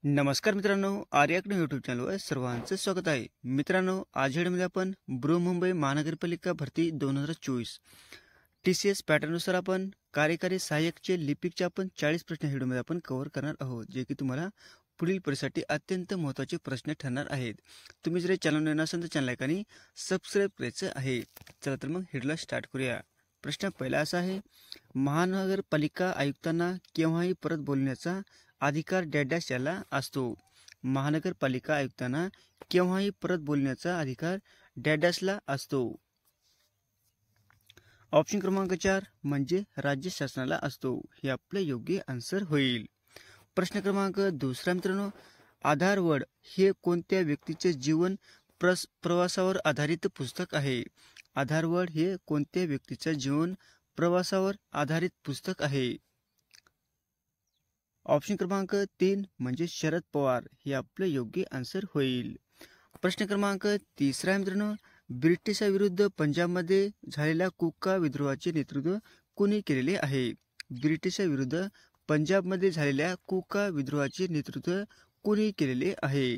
नमस्कार मित्रांनो, आर्याकडे यूट्यूब चॅनलवर सर्वांचं स्वागत आहे. मित्रांनो, आज मध्ये आपण बृहन्मुंबई महानगरपालिका भरती 2024 TCS पॅटर्ननुसार आपण कार्यकारी सहाय्यकचे लिपिकचे आपण 40 प्रश्न व्हिडिओमध्ये आपण कव्हर करणार आहोत, जे की तुम्हाला पुढील परीक्षेसाठी अत्यंत महत्त्वाचे प्रश्न ठरणार आहेत. तुम्ही जर चॅनल नवीन असाल तर चॅनल आणि सबस्क्राईब करायचं आहे. चला तर मग व्हिडिओला स्टार्ट करूया. प्रश्न पहिला असा आहे, महानगरपालिका आयुक्तांना केव्हाही परत बोलण्याचा अधिकार डॅश याला असतो. महानगरपालिका आयुक्तांना केव्हाही परत बोलण्याचा अधिकार डॅशला असतो. ऑप्शन क्रमांक 4 म्हणजे राज्य शासनाला असतो. हे आपलं योग्य आन्सर होईल. प्रश्न क्रमांक दुसरा मित्रांनो, आधारवड हे कोणत्या व्यक्तीचे जीवन प्रवासावर आधारित पुस्तक आहे? आधारवड हे कोणत्या व्यक्तीच्या जीवन प्रवासावर आधारित पुस्तक आहे? ऑप्शन क्रमांक 3 म्हणजे शरद पवार. हे आपलं योग्य आन्सर होईल. प्रश्न क्रमांक तिसरा मित्रांनो, ब्रिटिशांविरुद्ध पंजाबमध्ये झालेल्या कुका विद्रोहाचे नेतृत्व कोणी केलेले आहे? ब्रिटिशांविरुद्ध पंजाबमध्ये झालेल्या कुका विद्रोहाचे नेतृत्व कोणी केलेले आहे?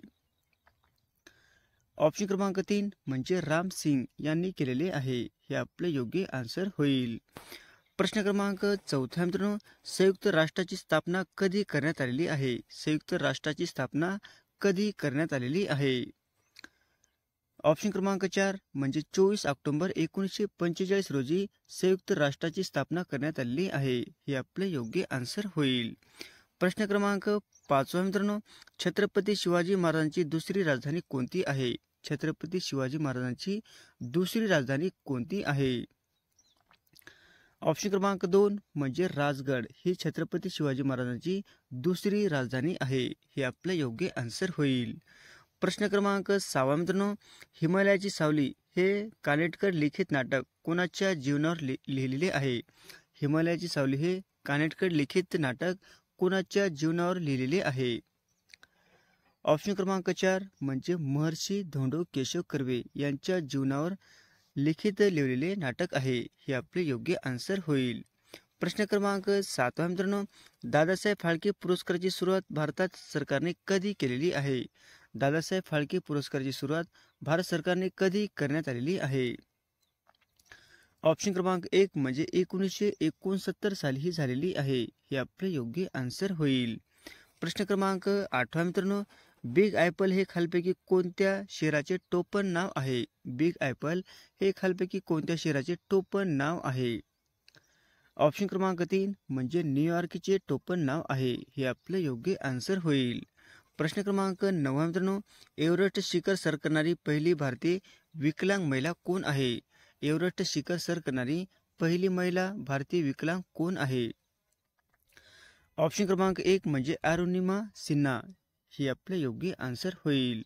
ऑप्शन क्रमांक 3 म्हणजे राम सिंग यांनी केलेले आहे. हे आपले योग्य आन्सर होईल. प्रश्न क्रमांक 4 मित्रांनो, संयुक्त राष्ट्राची स्थापना कधी करण्यात आलेली आहे? संयुक्त राष्ट्राची स्थापना कधी करण्यात आलेली आहे? ऑप्शन क्रमांक 4 म्हणजे 24 ऑक्टोबर 1945 रोजी संयुक्त राष्ट्राची स्थापना करण्यात आलेली आहे. हे आपले योग्य आन्सर होईल. प्रश्न क्रमांक 5 मित्रांनो, छत्रपती शिवाजी महाराजांची दुसरी राजधानी कोणती आहे? छत्रपती शिवाजी महाराजांची दुसरी राजधानी कोणती आहे? ऑप्शन क्रमांक 2 म्हणजे राजगड ही छत्रपती शिवाजी महाराजांची दुसरी राजधानी आहे. हे आपलं योग्य आन्सर होईल. प्रश्न क्रमांक 6 मित्रांनो, हिमालयाची सावली हे कानेटकर लिखित नाटक कोणाच्या जीवनावर लिहिलेले आहे? हिमालयाची सावली हे कानेटकर लिखित नाटक कोणाच्या जीवनावर लिहिलेले आहे? ऑप्शन क्रमांक 4 म्हणजे महर्षी धोंडो केशव कर्वे यांच्या जीवनावर लिखित लिहिलेले नाटक आहे. हे आपले योग्य आन्सर होईल. प्रश्न क्रमांक 7 मित्रांनो, दादासाहेब फाळके पुरस्काराची सुरुवात भारतात सरकारने कधी केलेली आहे? दादासाहेब फाळके पुरस्काराची सुरुवात भारत सरकारने कधी करण्यात आलेली आहे? ऑप्शन क्रमांक 1 म्हणजे 1969 साली ही झालेली आहे. हे आपले योग्य आन्सर होईल. प्रश्न क्रमांक 8 मित्रांनो, बिग ॲपल हे खालपैकी कोणत्या शहराचे टोपण नाव आहे? बिग ॲपल हे खालपैकी कोणत्या शहराचे टोपण नाव आहे? ऑप्शन क्रमांक 3 म्हणजे न्यूयॉर्कचे टोपण नाव आहे. हे आपलं योग्य आन्सर होईल. प्रश्न क्रमांक 9 मित्रांनो, एव्हरेस्ट शिखर सर करणारी पहिली भारतीय विकलांग महिला कोण आहे? एव्हरेस्ट शिखर सर करणारी पहिली महिला भारतीय विकलांग कोण आहे? ऑप्शन क्रमांक 1 म्हणजे अरुणिमा सिन्हा. ही आपले योग्य आन्सर होईल.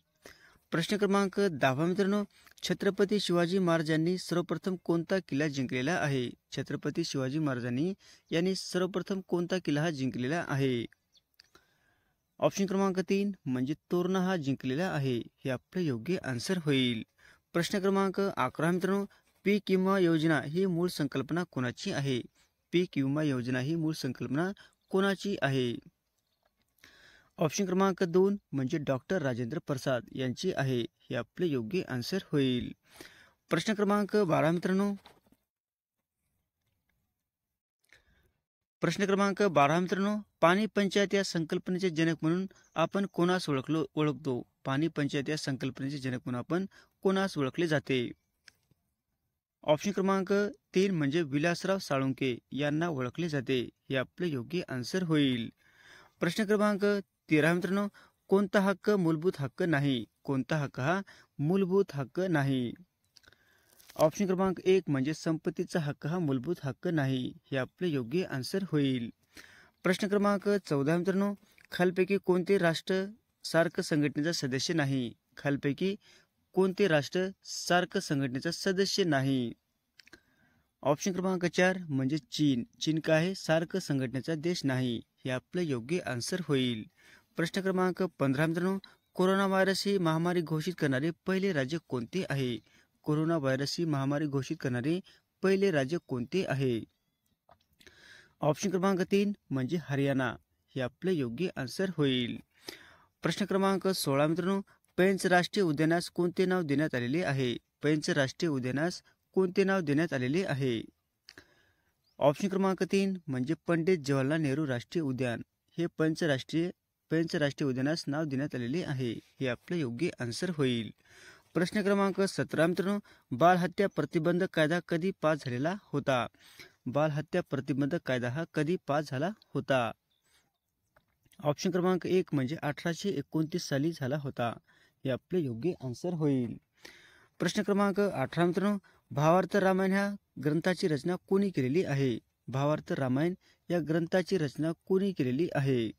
प्रश्न क्रमांक 10 मित्रांनो, छत्रपती शिवाजी महाराजांनी सर्वप्रथम कोणता किल्ला जिंकलेला आहे? छत्रपती शिवाजी महाराजांनी यांनी सर्वप्रथम कोणता किल्ला हा जिंकलेला आहे? ऑप्शन क्रमांक 3 म्हणजे तोरणा हा जिंकलेला आहे. हे आपले योग्य आन्सर होईल. प्रश्न क्रमांक 11 मित्रांनो, पीक विमा योजना ही मूळ संकल्पना कोणाची आहे? पीक विमा योजना ही मूळ संकल्पना कोणाची आहे? ऑप्शन क्रमांक 2 म्हणजे डॉक्टर राजेंद्र प्रसाद यांची आहे. हे आपले योग्य आन्सर होईल. प्रश्न क्रमांक 12 मित्रांनो, पाणी पंचायत या संकल्पनेचे जनक म्हणून आपण कोणास ओळखतो? पाणी पंचायत या संकल्पनेचे जनक म्हणून आपण कोणास ओळखले जाते? ऑप्शन क्रमांक 3 म्हणजे विलासराव साळुंके यांना ओळखले जाते. हे आपले योग्य आन्सर होईल. प्रश्न क्रमांक 13 मित्रांनो, कोणता हक्क मूलभूत हक्क नाही? कोणता हक्क हा मूलभूत हक्क नाही? ऑप्शन क्रमांक 1 म्हणजे संपत्तीचा हक्क हा मूलभूत हक्क नाही. हे आपले योग्य आन्सर होईल. प्रश्न क्रमांक 14 मित्रांनो, खालपैकी कोणते राष्ट्र सार्क संघटनेचा सदस्य नाही? खालपैकी कोणते राष्ट्र सार्क संघटनेचा सदस्य नाही? ऑप्शन क्रमांक 4 म्हणजे चीन. चीन काय आहे? सार्क संघटनेचा देश नाही. हे आपलं योग्य आन्सर होईल. प्रश्न क्रमांक 15 मित्रांनो, कोरोना व्हायरस ही महामारी घोषित करणारे पहिले राज्य कोणते आहे? कोरोना व्हायरस ही महामारी घोषित करणारे पहिले राज्य कोणते आहे? ऑप्शन क्रमांक 3 म्हणजे हरियाणा. हे आपले योग्य आन्सर होईल. प्रश्न क्रमांक 16 मित्रांनो, पेंच राष्ट्रीय उद्यानास कोणते नाव देण्यात आलेले आहे? पेंच राष्ट्रीय उद्यानास कोणते नाव देण्यात आलेले आहे? ऑप्शन क्रमांक 3 म्हणजे पंडित जवाहरलाल नेहरू राष्ट्रीय उद्यान. हे पेंच राष्ट्रीय उद्यानास नाव देण्यात आलेले आहे. हे आपलं योग्य आन्सर होईल. प्रश्न क्रमांक 17 मित्रांनो, बालहत्या प्रतिबंधक कायदा कधी पास झालेला होता? बालहत्या प्रतिबंधक कायदा हा कधी पास झाला होता? ऑप्शन क्रमांक 1 म्हणजे 1829 साली झाला होता. हे आपले योग्य आन्सर होईल. प्रश्न क्रमांक 18 मित्रांनो, भावार्थ रामायण ह्या ग्रंथाची रचना कोणी केलेली आहे? भावार्थ रामायण या ग्रंथाची रचना कोणी केलेली आहे?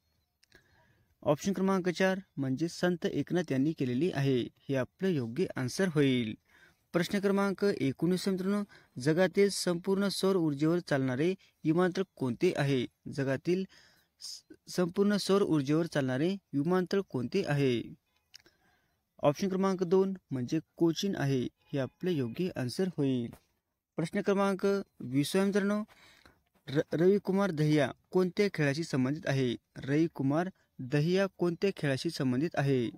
ऑप्शन क्रमांक 4 म्हणजे संत एकनाथ यांनी केलेली आहे. हे आपलं योग्य आन्सर होईल. प्रश्न क्रमांक 19 मित्रांनो, जगातील संपूर्ण सौर ऊर्जेवर चालणारे विमानतळ कोणते आहे? जगातील संपूर्ण सौर ऊर्जेवर चालणारे विमानतळ कोणते आहे? ऑप्शन क्रमांक 2 म्हणजे कोचीन आहे. हे आपले योग्य आन्सर होईल. प्रश्न क्रमांक 20 मित्रांनो, रविकुमार दहिया कोणत्या खेळाशी संबंधित आहे? रविकुमार दहिया कोणत्या खेळाशी संबंधित आहे?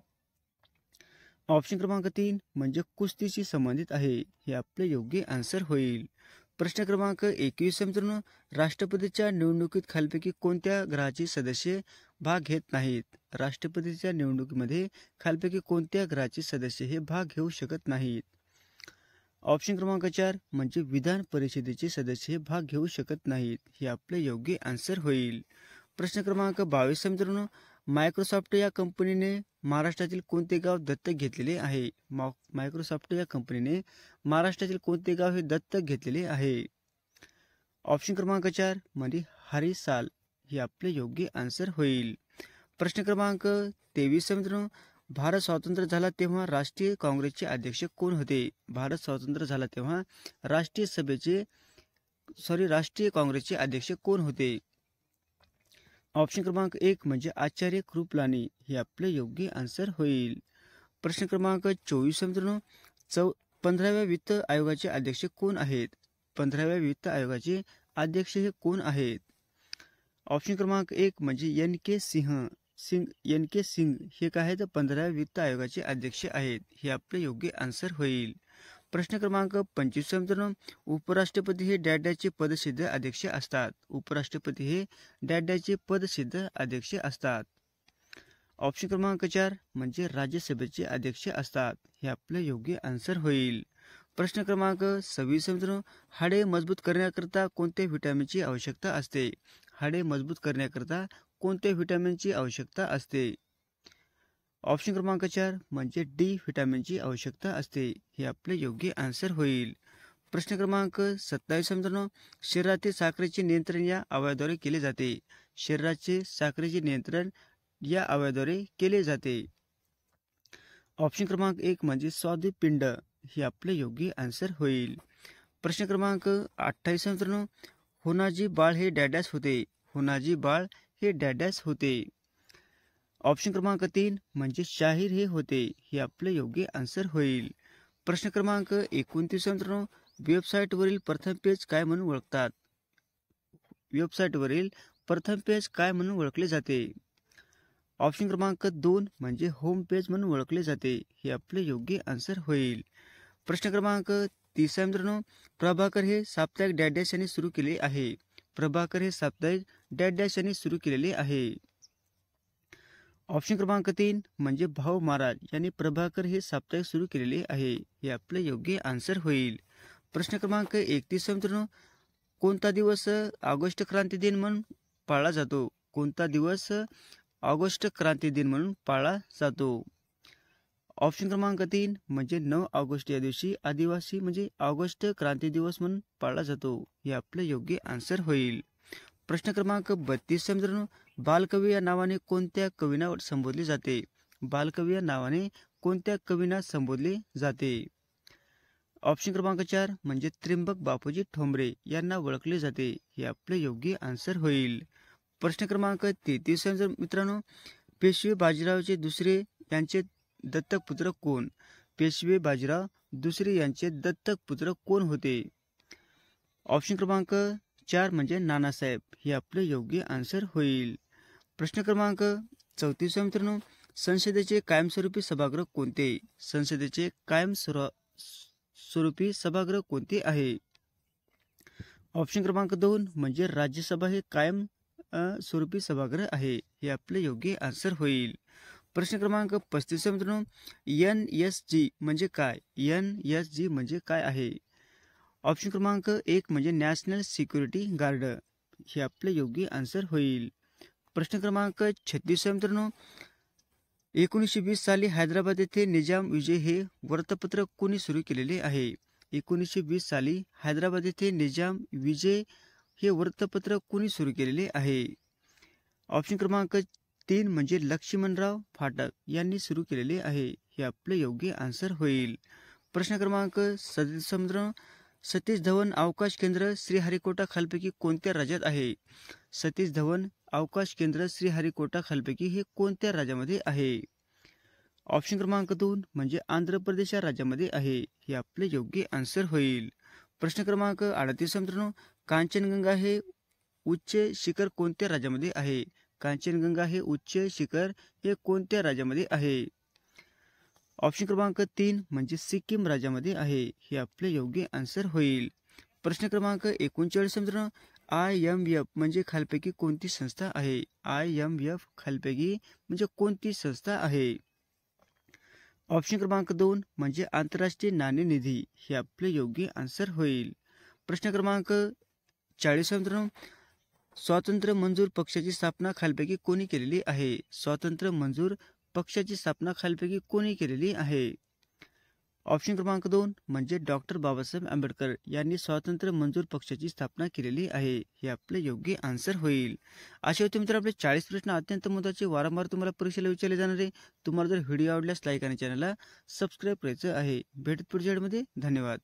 ऑप्शन क्रमांक 3 म्हणजे कुस्तीशी संबंधित आहे. हे आपले योग्य आन्सर होईल. प्रश्न क्रमांक 21 मित्रांनो, राष्ट्रपतीच्या निवडणुकीत खालीलपैकी कोणत्या ग्रहाचे सदस्य भाग घेत नाहीत? राष्ट्रपतीच्या निवडणुकीमध्ये खालीलपैकी कोणत्या ग्रहाचे सदस्य हे भाग घेऊ शकत नाहीत? ऑप्शन क्रमांक 4 म्हणजे विधान परिषदेचे सदस्य हे भाग घेऊ शकत नाहीत. हे आपले योग्य आन्सर होईल. प्रश्न क्रमांक 22 मित्रांनो, मायक्रोसॉफ्ट या कंपनीने महाराष्ट्रातील कोणते गाव दत्तक घेतलेले आहे? मायक्रोसॉफ्ट या कंपनीने महाराष्ट्रातील कोणते गाव हे दत्तक घेतलेले आहे? ऑप्शन क्रमांक 4 म्हणजे हरिसाल. हे आपले योग्य आन्सर होईल. प्रश्न क्रमांक 23 मित्रांनो, भारत स्वतंत्र झाला तेव्हा राष्ट्रीय काँग्रेसचे अध्यक्ष कोण होते? भारत स्वतंत्र झाला तेव्हा राष्ट्रीय काँग्रेसचे अध्यक्ष कोण होते? ऑप्शन क्रमांक 1 म्हणजे आचार्य कृपलानी. हे आपले योग्य आन्सर होईल. प्रश्न क्रमांक 24 मित्रांनो, 15व्या वित्त आयोगाचे अध्यक्ष कोण आहेत? 15व्या वित्त आयोगाचे अध्यक्ष हे कोण आहेत? ऑप्शन क्रमांक 1 म्हणजे एन के सिंग हे काय आहेत? 15व्या वित्त आयोगाचे अध्यक्ष आहेत. हे आपले योग्य आन्सर होईल. प्रश्न क्रमांक 25 मित्रांनो, उपराष्ट्रपती हे डॅडॅचे पदसिद्ध अध्यक्ष असतात. उपराष्ट्रपती हे डॅडॅचे पदसिद्ध अध्यक्ष असतात. ऑप्शन क्रमांक 4 म्हणजे राज्यसभेचे अध्यक्ष असतात. हे आपले योग्य आन्सर होईल. प्रश्न क्रमांक 26 मित्रांनो, हाडे मजबूत करण्याकरता कोणत्या व्हिटॅमिनची आवश्यकता असते? हाडे मजबूत करण्याकरता कोणत्या व्हिटॅमिनची आवश्यकता असते? ऑप्शन क्रमांक 4 म्हणजे डी व्हिटॅमिनची आवश्यकता असते. हे आपले योग्य आन्सर होईल. प्रश्न क्रमांक 27 मित्रांनो, शरीरातील साखरेचे नियंत्रण या अवयवाद्वारे केले जाते. शरीराचे साखरेचे नियंत्रण या अवयवाद्वारे केले जाते. ऑप्शन क्रमांक 1 म्हणजे स्वादुपिंड. हे आपले योग्य आन्सर होईल. प्रश्न क्रमांक 28 मित्रांनो, होनाजी बाळ हे डॅडॅस होते. होनाजी बाळ हे डॅडॅस होते. ऑप्शन क्रमांक 3 म्हणजे शाहीर हे होते. हे आपले योग्य आन्सर होईल. प्रश्न क्रमांक 29 मित्रांनो, वेबसाईटवरील प्रथम पेज काय म्हणून ओळखतात? वेबसाईटवरील प्रथम पेज काय म्हणून ओळखले जाते? ऑप्शन क्रमांक 2 म्हणजे होम पेज म्हणून ओळखले जाते. हे आपले योग्य आन्सर होईल. प्रश्न क्रमांक 30 मित्रांनो, प्रभाकर हे साप्ताहिक डॅडॅश यांनी सुरू केले आहे. प्रभाकर हे साप्ताहिक डॅडॅश यांनी सुरू केलेले आहे. ऑप्शन क्रमांक 3 म्हणजे भाऊ महाराज यांनी प्रभाकर हे साप्ताहिक सुरू केलेले आहे. हे आपले योग्य आन्सर होईल. प्रश्न क्रमांक 31 मित्रांनो, कोणता दिवस ऑगस्ट क्रांती दिन म्हणून पाळला जातो? कोणता दिवस ऑगस्ट क्रांती दिन म्हणून पाळला जातो? ऑप्शन क्रमांक 3 म्हणजे 9 ऑगस्ट या दिवशी आदिवासी म्हणजे ऑगस्ट क्रांती दिवस म्हणून पाळला जातो. हे आपले योग्य आन्सर होईल. प्रश्न क्रमांक 32 मित्रांनो, बालकवी या नावाने कोणत्या कवींना संबोधले जाते? बालकवी या नावाने कोणत्या कवींना संबोधले जाते? ऑप्शन क्रमांक 4 म्हणजे त्र्यंबक बापूजी ठोंबरे यांना ओळखले जाते. हे आपले योग्य आन्सर होईल. प्रश्न क्रमांक 33 मित्रांनो, पेशवे बाजीरावचे दुसरे यांचे दत्तक पुत्र कोण? पेशवे बाजीराव दुसरे यांचे दत्तक पुत्र कोण होते? ऑप्शन क्रमांक 4 म्हणजे नानासाहेब. हे आपले योग्य आन्सर होईल. प्रश्न क्रमांक 34 मित्रांनो, संसदेचे कायमस्वरूपी सभागृह कोणते? संसदेचे कायमस्वरूपी सभागृह कोणते आहे? ऑप्शन क्रमांक 2 म्हणजे राज्यसभा हे कायम स्वरूपी सभागृह आहे. हे आपले योग्य आन्सर होईल. प्रश्न क्रमांक 35 मित्रांनो, NSG म्हणजे काय? NSG म्हणजे काय आहे? ऑप्शन क्रमांक 1 म्हणजे नॅशनल सिक्युरिटी गार्ड. हे आपले योग्य आन्सर होईल. प्रश्न क्रमांक 36 मित्रांनो, 1920 साली हैदराबाद येथे निजाम विजय हे वृत्तपत्र कोणी सुरू केलेले आहे? 1920 साली हैदराबाद येथे निजाम विजय हे वृत्तपत्र कोणी सुरू केलेले आहे? ऑप्शन क्रमांक 3 म्हणजे लक्ष्मणराव फाटक यांनी सुरू केलेले आहे. हे आपले योग्य आन्सर होईल. प्रश्न क्रमांक 37 मित्रांनो, सतीश धवन अवकाश केंद्र श्रीहरिकोटा खालपैकी कोणत्या राज्यात आहे? सतीश धवन अवकाश केंद्र श्रीहरिकोटा खालपैकी हे कोणत्या राज्यामध्ये आहे? ऑप्शन क्रमांक 2 म्हणजे आंध्र प्रदेश या राज्यामध्ये आहे. हे आपले योग्य आन्सर होईल. प्रश्न क्रमांक 38 मित्रांनो, कांचनगंगा हे उच्च शिखर कोणत्या राज्यामध्ये आहे? कांचनगंगा हे उच्च शिखर हे कोणत्या राज्यामध्ये आहे? ऑप्शन क्रमांक 3 म्हणजे सिक्कीम राज्यामध्ये आहे. हे आपले योग्य आन्सर होईल. प्रश्न क्रमांक 39 मित्रांनो, IMF म्हणजे खालपैकी कोणती संस्था आहे? IMF खालपैकी म्हणजे कोणती संस्था आहे? ऑप्शन क्रमांक 2 म्हणजे आंतरराष्ट्रीय नाणेनिधी. हे आपले योग्य आन्सर होईल. प्रश्न क्रमांक 40 मित्रांनो, स्वातंत्र्य मंजूर पक्षाची स्थापना खालपैकी कोणी केलेली आहे? स्वातंत्र्य मंजूर पक्षाची स्थापना खालपैकी कोणी केलेली आहे? ऑप्शन क्रमांक 2 म्हणजे डॉक्टर बाबासाहेब आंबेडकर यांनी स्वातंत्र्य मंजूर पक्षाची स्थापना केलेली आहे. हे आपले योग्य आन्सर होईल. असे होते मित्र आपले 40 प्रश्न अत्यंत महत्त्वाचे, वारंवार तुम्हाला परीक्षेला विचारले जाणारे. तुम्हाला जर व्हिडिओ आवडल्यास लाईक आणि चॅनलला सबस्क्राईब करायचं आहे. भेटत पुढच्या व्हिडिओमध्ये. धन्यवाद.